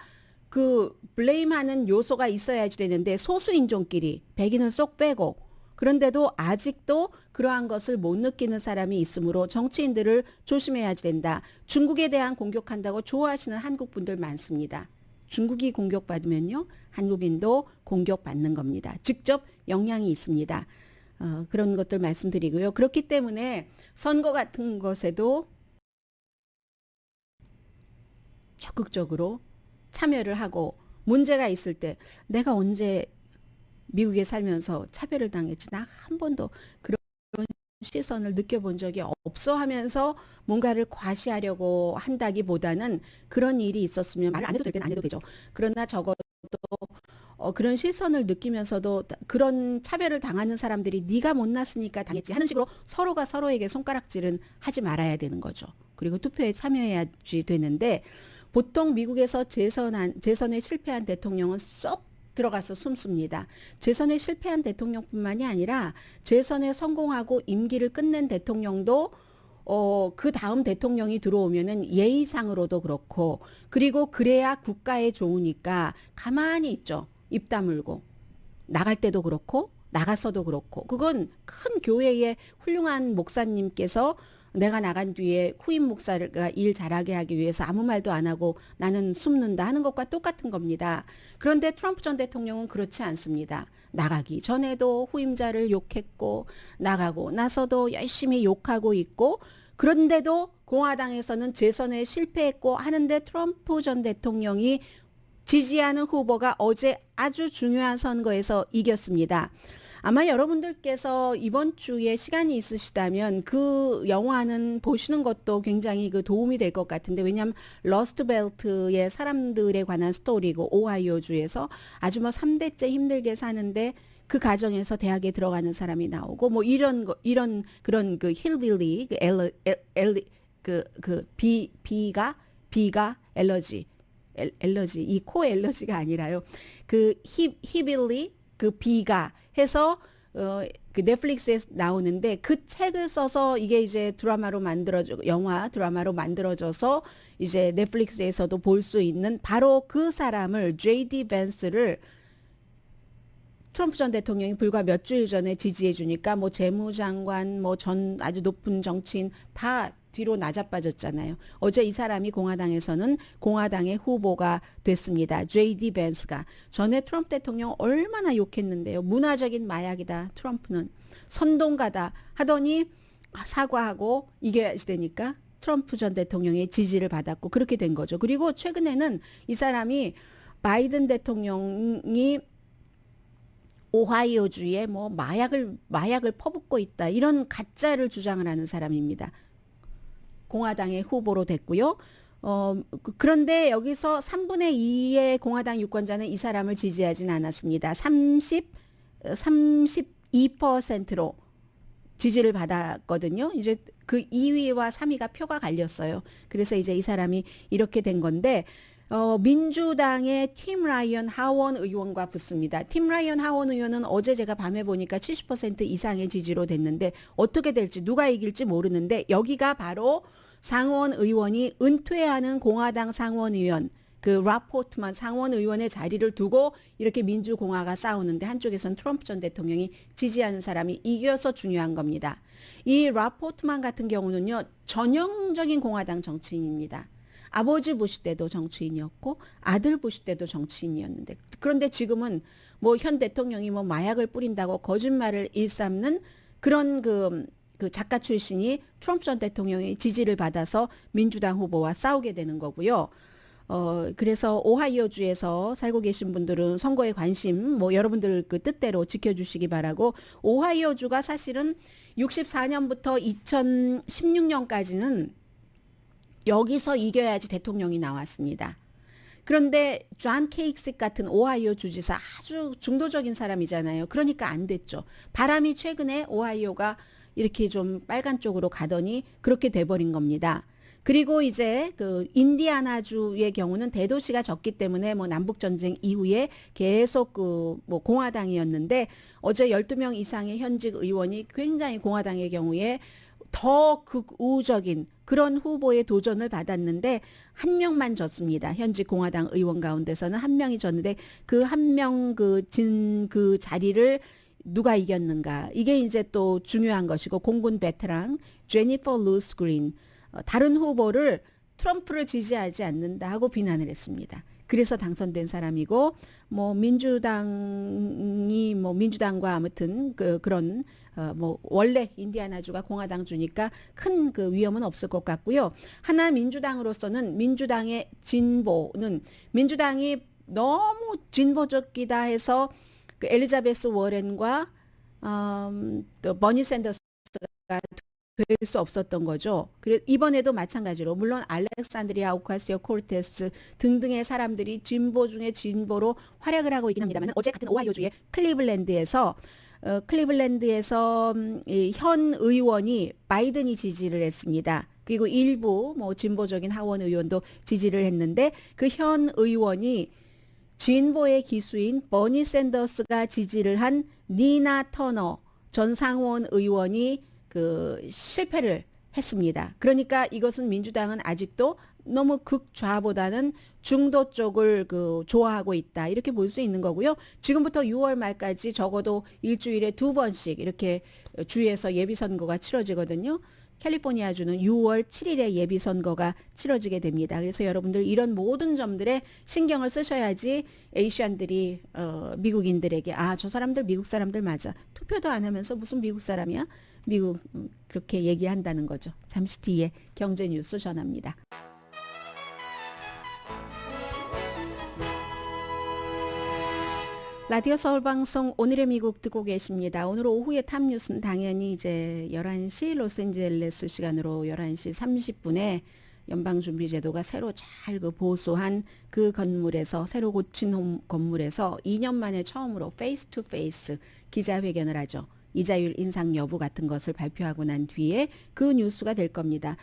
그 블레임하는 요소가 있어야지 되는데 소수인종끼리 백인은 쏙 빼고 그런데도 아직도 그러한 것을 못 느끼는 사람이 있으므로 정치인들을 조심해야지 된다. 중국에 대한 공격한다고 좋아하시는 한국 분들 많습니다. 중국이 공격받으면요 한국인도 공격받는 겁니다. 직접 영향이 있습니다. 그런 것들 말씀드리고요. 그렇기 때문에 선거 같은 것에도 적극적으로 참여를 하고 문제가 있을 때 내가 언제 미국에 살면서 차별을 당했지 나 한 번도 그런 시선을 느껴본 적이 없어 하면서 뭔가를 과시하려고 한다기보다는 그런 일이 있었으면 말을 안 해도 될 때는 안 해도 되죠. 그러나 적어도 그런 시선을 느끼면서도 그런 차별을 당하는 사람들이 네가 못났으니까 당했지 하는 식으로 서로가 서로에게 손가락질은 하지 말아야 되는 거죠. 그리고 투표에 참여해야지 되는데 보통 미국에서 재선에 실패한 대통령은 쏙 들어가서 숨습니다. 재선에 실패한 대통령뿐만이 아니라 재선에 성공하고 임기를 끝낸 대통령도 그 다음 대통령이 들어오면은 예의상으로도 그렇고 그리고 그래야 국가에 좋으니까 가만히 있죠. 입 다물고 나갈 때도 그렇고 나가서도 그렇고 그건 큰 교회의 훌륭한 목사님께서 내가 나간 뒤에 후임 목사가 일 잘하게 하기 위해서 아무 말도 안 하고 나는 숨는다 하는 것과 똑같은 겁니다. 그런데 트럼프 전 대통령은 그렇지 않습니다. 나가기 전에도 후임자를 욕했고 나가고 나서도 열심히 욕하고 있고 그런데도 공화당에서는 재선에 실패했고 하는데 트럼프 전 대통령이 지지하는 후보가 어제 아주 중요한 선거에서 이겼습니다. 아마 여러분들께서 이번 주에 시간이 있으시다면 그 영화는 보시는 것도 굉장히 그 도움이 될 것 같은데 왜냐하면 러스트벨트의 사람들에 관한 스토리고 오하이오주에서 아주 뭐 3대째 힘들게 사는데 그 가정에서 대학에 들어가는 사람이 나오고 뭐 이런 그런 그 힐빌리 비가 엘러지 이 코 엘러지가 아니라요. 그 히빌리 그 비가 해서 그 넷플릭스에 나오는데 그 책을 써서 이게 이제 영화 드라마로 만들어져서 이제 넷플릭스에서도 볼 수 있는 바로 그 사람을 J.D. 벤스를 트럼프 전 대통령이 불과 몇 주일 전에 지지해 주니까 뭐 재무장관 뭐 전 아주 높은 정치인 다 뒤로 낮아빠졌잖아요. 어제 이 사람이 공화당에서는 공화당의 후보가 됐습니다. J.D. 벤스가 전에 트럼프 대통령 얼마나 욕했는데요. 문화적인 마약이다. 트럼프는 선동가다 하더니 사과하고 이겨야지 되니까 트럼프 전 대통령의 지지를 받았고 그렇게 된 거죠. 그리고 최근에는 이 사람이 바이든 대통령이 오하이오주에 뭐 마약을 퍼붓고 있다. 이런 가짜를 주장을 하는 사람입니다. 공화당의 후보로 됐고요. 그런데 여기서 3분의 2의 공화당 유권자는 이 사람을 지지하진 않았습니다. 32%로 지지를 받았거든요. 이제 그 2위와 3위가 표가 갈렸어요. 그래서 이제 이 사람이 이렇게 된 건데 민주당의 팀 라이언 하원 의원과 붙습니다. 팀 라이언 하원 의원은 어제 제가 밤에 보니까 70% 이상의 지지로 됐는데 어떻게 될지 누가 이길지 모르는데 여기가 바로 상원 의원이 은퇴하는 공화당 상원 의원 그 라포트만 상원 의원의 자리를 두고 이렇게 민주공화가 싸우는데 한쪽에선 트럼프 전 대통령이 지지하는 사람이 이겨서 중요한 겁니다. 이 라포트만 같은 경우는요. 전형적인 공화당 정치인입니다. 아버지 부시 때도 정치인이었고 아들 부시 때도 정치인이었는데 그런데 지금은 뭐 현 대통령이 뭐 마약을 뿌린다고 거짓말을 일삼는 그런 그 작가 출신이 트럼프 전 대통령의 지지를 받아서 민주당 후보와 싸우게 되는 거고요. 그래서 오하이오주에서 살고 계신 분들은 선거에 관심, 뭐 여러분들 그 뜻대로 지켜주시기 바라고, 오하이오주가 사실은 64년부터 2016년까지는 여기서 이겨야지 대통령이 나왔습니다. 그런데 존 케이크식 같은 오하이오 주지사 아주 중도적인 사람이잖아요. 그러니까 안 됐죠. 바람이 최근에 오하이오가 이렇게 좀 빨간 쪽으로 가더니 그렇게 돼버린 겁니다. 그리고 이제 그 인디아나주의 경우는 대도시가 적기 때문에 뭐 남북 전쟁 이후에 계속 그 뭐 공화당이었는데 어제 12명 이상의 현직 의원이 굉장히 공화당의 경우에 더 극우적인 그런 후보의 도전을 받았는데 한 명만 졌습니다. 현직 공화당 의원 가운데서는 한 명이 졌는데 그 한 명 그 자리를 누가 이겼는가? 이게 이제 또 중요한 것이고 공군 베테랑 제니퍼 루스 그린 다른 후보를 트럼프를 지지하지 않는다 하고 비난을 했습니다. 그래서 당선된 사람이고 뭐 민주당과 아무튼 그런 뭐 원래 인디아나주가 공화당 주니까 큰 그 위험은 없을 것 같고요. 하나 민주당으로서는 민주당의 진보는 민주당이 너무 진보적이다 해서 그 엘리자베스 워렌과 또 버니 샌더스가 될 수 없었던 거죠. 그래 이번에도 마찬가지로 물론 알렉산드리아 오카시오 코르테스 등등의 사람들이 진보 중에 진보로 활약을 하고 있긴 합니다만 어제 같은 오하이오주의 클리블랜드에서 현 의원이 바이든이 지지를 했습니다. 그리고 일부 뭐 진보적인 하원 의원도 지지를 했는데 그 현 의원이 진보의 기수인 버니 샌더스가 지지를 한 니나 터너 전 상원 의원이 그 실패를 했습니다. 그러니까 이것은 민주당은 아직도 너무 극좌보다는 중도 쪽을 그 좋아하고 있다. 이렇게 볼 수 있는 거고요. 지금부터 6월 말까지 적어도 일주일에 2번씩 이렇게 주에서 예비선거가 치러지거든요. 캘리포니아주는 6월 7일에 예비선거가 치러지게 됩니다. 그래서 여러분들 이런 모든 점들에 신경을 쓰셔야지 에이시안들이 미국인들에게 저 사람들 미국 사람들 맞아. 투표도 안 하면서 무슨 미국 사람이야? 미국 그렇게 얘기한다는 거죠. 잠시 뒤에 경제 뉴스 전합니다. 라디오 서울방송 오늘의 미국 듣고 계십니다. 오늘 오후의 탑뉴스는 당연히 이제 11시 로스앤젤레스 시간으로 11시 30분에 연방준비제도가 새로 잘 그 보수한 그 건물에서 새로 고친 건물에서 2년 만에 처음으로 페이스 투 페이스 기자회견을 하죠. 이자율 인상 여부 같은 것을 발표하고 난 뒤에 그 뉴스가 될 겁니다.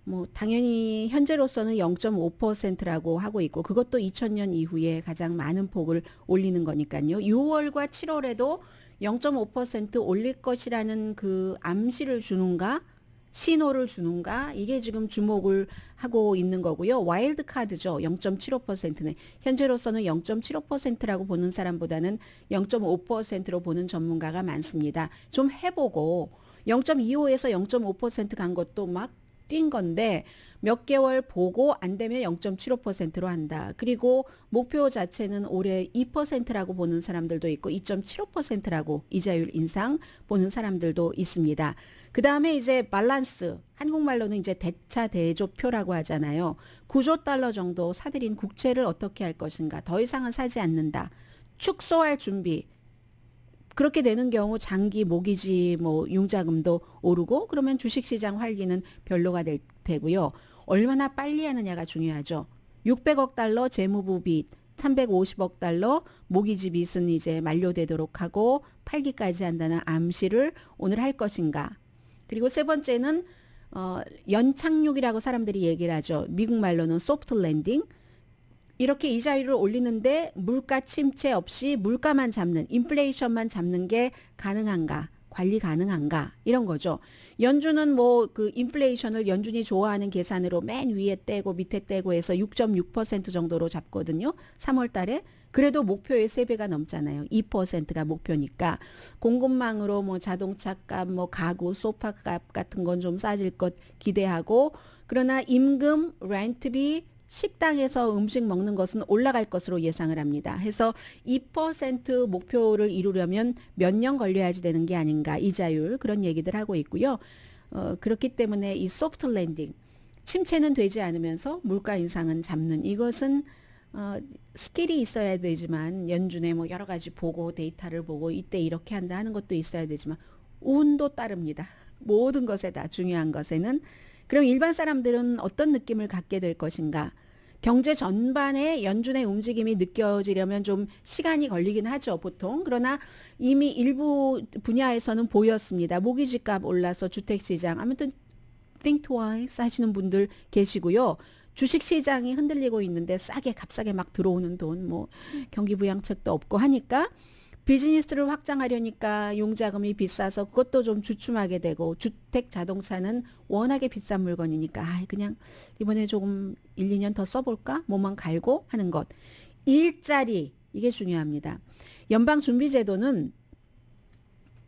뭐 당연히 현재로서는 0.5%라고 하고 있고 그것도 2000년 이후에 가장 많은 폭을 올리는 거니까요. 6월과 7월에도 0.5% 올릴 것이라는 그 암시를 주는가 신호를 주는가 이게 지금 주목을 하고 있는 거고요. 와일드 카드죠. 0.75%는 현재로서는 0.75%라고 보는 사람보다는 0.5%로 보는 전문가가 많습니다. 좀 해보고 0.25에서 0.5% 간 것도 막 뛴 건데 몇 개월 보고 안 되면 0.75%로 한다. 그리고 목표 자체는 올해 2%라고 보는 사람들도 있고 2.75%라고 이자율 인상 보는 사람들도 있습니다. 그 다음에 이제 밸런스, 한국말로는 이제 대차 대조표라고 하잖아요. 9조 달러 정도 사들인 국채를 어떻게 할 것인가. 더 이상은 사지 않는다. 축소할 준비. 그렇게 되는 경우 장기 모기지 뭐 융자금도 오르고 그러면 주식시장 활기는 별로가 될 테고요. 얼마나 빨리 하느냐가 중요하죠. 600억 달러 재무부 빚, 350억 달러 모기지 빚은 이제 만료되도록 하고 팔기까지 한다는 암시를 오늘 할 것인가. 그리고 세 번째는 연착륙이라고 사람들이 얘기를 하죠. 미국 말로는 소프트 랜딩. 이렇게 이자율을 올리는데 물가 침체 없이 물가만 잡는, 인플레이션만 잡는 게 가능한가? 관리 가능한가? 이런 거죠. 연준은 뭐 그 인플레이션을 연준이 좋아하는 계산으로 맨 위에 떼고 밑에 떼고 해서 6.6% 정도로 잡거든요. 3월 달에. 그래도 목표의 3배가 넘잖아요. 2%가 목표니까. 공급망으로 뭐 자동차 값, 뭐 가구, 소파 값 같은 건 좀 싸질 것 기대하고, 그러나 임금, 렌트비, 식당에서 음식 먹는 것은 올라갈 것으로 예상을 합니다. 해서 2% 목표를 이루려면 몇 년 걸려야지 되는 게 아닌가, 이자율, 그런 얘기들 하고 있고요. 그렇기 때문에 이 소프트 랜딩, 침체는 되지 않으면서 물가 인상은 잡는, 이것은 스킬이 있어야 되지만, 연준의 뭐 여러 가지 보고 데이터를 보고 이때 이렇게 한다 하는 것도 있어야 되지만 운도 따릅니다. 모든 것에 다 중요한 것에는. 그럼 일반 사람들은 어떤 느낌을 갖게 될 것인가? 경제 전반에 연준의 움직임이 느껴지려면 좀 시간이 걸리긴 하죠, 보통. 그러나 이미 일부 분야에서는 보였습니다. 모기지값 올라서 주택시장, 아무튼 think twice 하시는 분들 계시고요. 주식시장이 흔들리고 있는데 값싸게 막 들어오는 돈, 뭐 경기부양책도 없고 하니까 비즈니스를 확장하려니까 용자금이 비싸서 그것도 좀 주춤하게 되고, 주택 자동차는 워낙에 비싼 물건이니까 그냥 이번에 조금 1, 2년 더 써볼까? 몸만 갈고 하는 것. 일자리, 이게 중요합니다. 연방준비제도는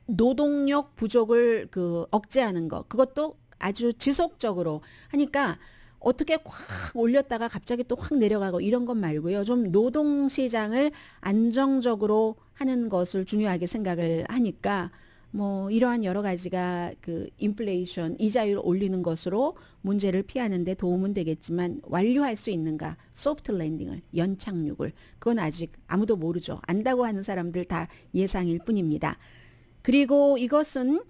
노동력 부족을 억제하는 것, 그것도 아주 지속적으로 하니까 어떻게 확 올렸다가 갑자기 또 확 내려가고 이런 것 말고요. 좀 노동시장을 안정적으로 하는 것을 중요하게 생각을 하니까 뭐 이러한 여러 가지가 인플레이션, 이자율 올리는 것으로 문제를 피하는 데 도움은 되겠지만, 완료할 수 있는가? 소프트 랜딩을, 연착륙을. 그건 아직 아무도 모르죠. 안다고 하는 사람들 다 예상일 뿐입니다. 그리고 이것은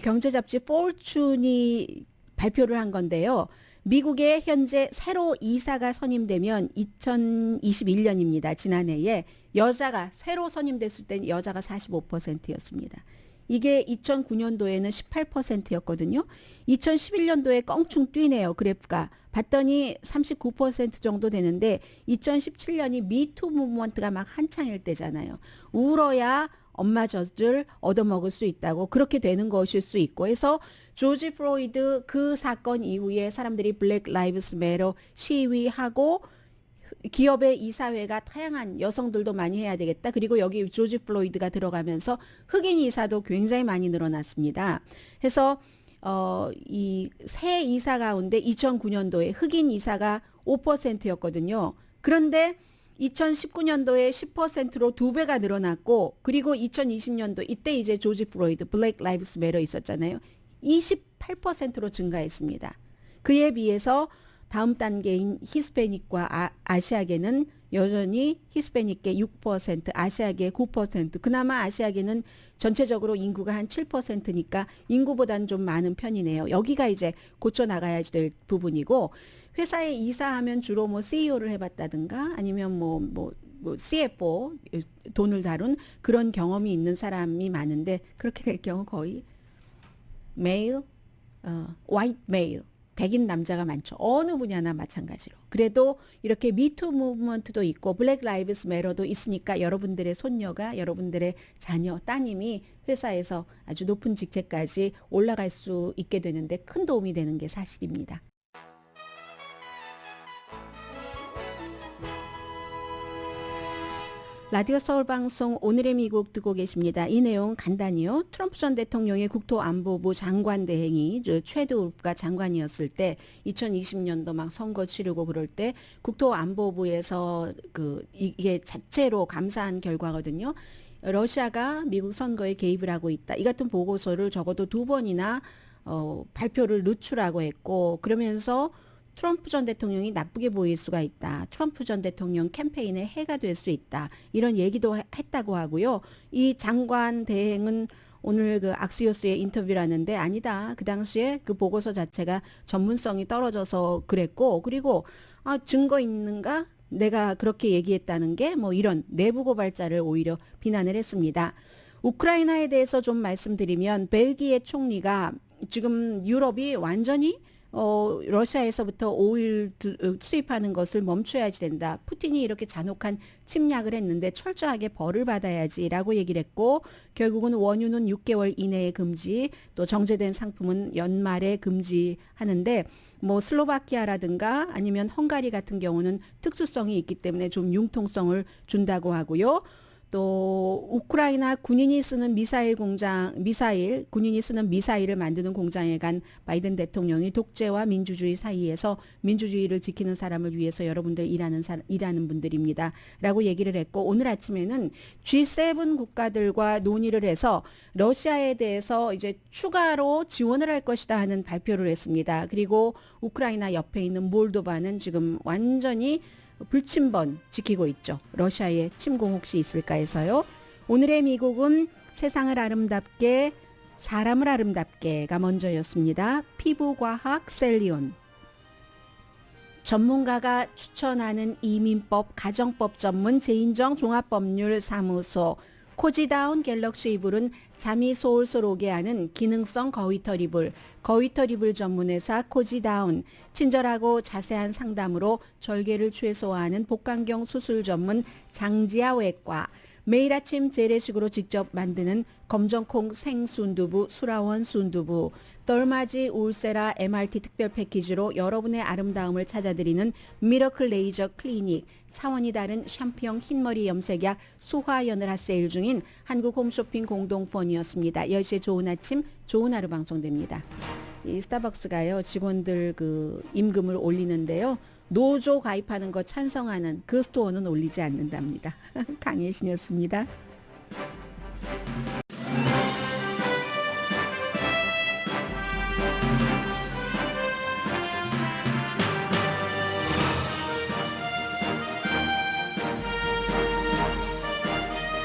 경제 잡지 포춘이 발표를 한 건데요. 미국에 현재 새로 이사가 선임되면 2021년입니다. 지난해에 여자가 새로 선임됐을 때 여자가 45%였습니다. 이게 2009년도에는 18%였거든요. 2011년도에 껑충 뛰네요. 그래프가. 봤더니 39% 정도 되는데 2017년이 미투 무브먼트가 막 한창일 때잖아요. 울어야 엄마 젖을 얻어먹을 수 있다고, 그렇게 되는 것일 수 있고 해서 조지 플로이드 그 사건 이후에 사람들이 블랙 라이브스 매터 시위하고, 기업의 이사회가 다양한 여성들도 많이 해야 되겠다. 그리고 여기 조지 플로이드가 들어가면서 흑인 이사도 굉장히 많이 늘어났습니다. 해서 이 새 이사 가운데 2009년도에 흑인 이사가 5%였거든요. 그런데 2019년도에 10%로 2배가 늘어났고, 그리고 2020년도 이때 이제 조지 플로이드 블랙 라이브스 매터 있었잖아요. 28%로 증가했습니다. 그에 비해서 다음 단계인 히스패닉과 아시아계는 여전히 히스패닉계 6%, 아시아계 9%, 그나마 아시아계는 전체적으로 인구가 한 7%니까 인구보다는 좀 많은 편이네요. 여기가 이제 고쳐나가야 될 부분이고, 회사에 이사하면 주로 뭐 CEO를 해봤다든가 아니면 뭐 CFO, 돈을 다룬 그런 경험이 있는 사람이 많은데, 그렇게 될 경우 거의 메일, 화이트 메일, 백인 남자가 많죠. 어느 분야나 마찬가지로. 그래도 이렇게 미투 무브먼트도 있고 블랙 라이브스 매터도 있으니까 여러분들의 손녀가, 여러분들의 자녀, 따님이 회사에서 아주 높은 직책까지 올라갈 수 있게 되는데 큰 도움이 되는 게 사실입니다. 라디오 서울방송 오늘의 미국 듣고 계십니다. 이 내용 간단히요. 트럼프 전 대통령의 국토안보부 장관 대행이 최드 울프가 장관이었을 때 2020년도 막 선거 치르고 그럴 때 국토안보부에서 이게 자체로 감사한 결과거든요. 러시아가 미국 선거에 개입을 하고 있다. 이 같은 보고서를 적어도 2번이나 발표를 늦추라고 했고, 그러면서 트럼프 전 대통령이 나쁘게 보일 수가 있다. 트럼프 전 대통령 캠페인에 해가 될 수 있다. 이런 얘기도 했다고 하고요. 이 장관 대행은 오늘 악시오스의 인터뷰를 하는데 아니다. 그 당시에 그 보고서 자체가 전문성이 떨어져서 그랬고, 그리고 증거 있는가? 내가 그렇게 얘기했다는 게 뭐 이런 내부 고발자를 오히려 비난을 했습니다. 우크라이나에 대해서 좀 말씀드리면, 벨기에 총리가 지금 유럽이 완전히 러시아에서부터 오일 수입하는 것을 멈춰야지 된다. 푸틴이 이렇게 잔혹한 침략을 했는데 철저하게 벌을 받아야지라고 얘기를 했고 결국은 원유는 6개월 이내에 금지, 또 정제된 상품은 연말에 금지하는데 뭐 슬로바키아라든가 아니면 헝가리 같은 경우는 특수성이 있기 때문에 좀 융통성을 준다고 하고요. 또 우크라이나 군인이 쓰는 군인이 쓰는 미사일을 만드는 공장에 간 바이든 대통령이 독재와 민주주의 사이에서 민주주의를 지키는 사람을 위해서 여러분들 일하는 분들입니다. 라고 얘기를 했고 오늘 아침에는 G7 국가들과 논의를 해서 러시아에 대해서 이제 추가로 지원을 할 것이다 하는 발표를 했습니다. 그리고 우크라이나 옆에 있는 몰도바는 지금 완전히 불침번 지키고 있죠. 러시아의 침공 혹시 있을까 해서요. 오늘의 미국은 세상을 아름답게 사람을 아름답게가 먼저였습니다. 피부과학 셀리온. 전문가가 추천하는 이민법 가정법 전문 제인정 종합법률사무소 코지다운 갤럭시 이불은 잠이 솔솔 오게 하는 기능성 거위털 이불, 거위털 이불 전문회사 코지다운, 친절하고 자세한 상담으로 절개를 최소화하는 복강경 수술 전문 장지아 외과, 매일 아침 재래식으로 직접 만드는 검정콩 생순두부 수라원 순두부, 덜맞이 울세라 MRT 특별 패키지로 여러분의 아름다움을 찾아드리는 미러클 레이저 클리닉, 차원이 다른 샴푸형 흰머리 염색약 수화연을 핫세일 중인 한국 홈쇼핑 공동펀이었습니다. 10시에 좋은 아침 좋은 하루 방송됩니다. 이 스타벅스가요 직원들 그 임금을 올리는데요. 노조 가입하는 거 찬성하는 그 스토어는 올리지 않는답니다. 강혜신이었습니다.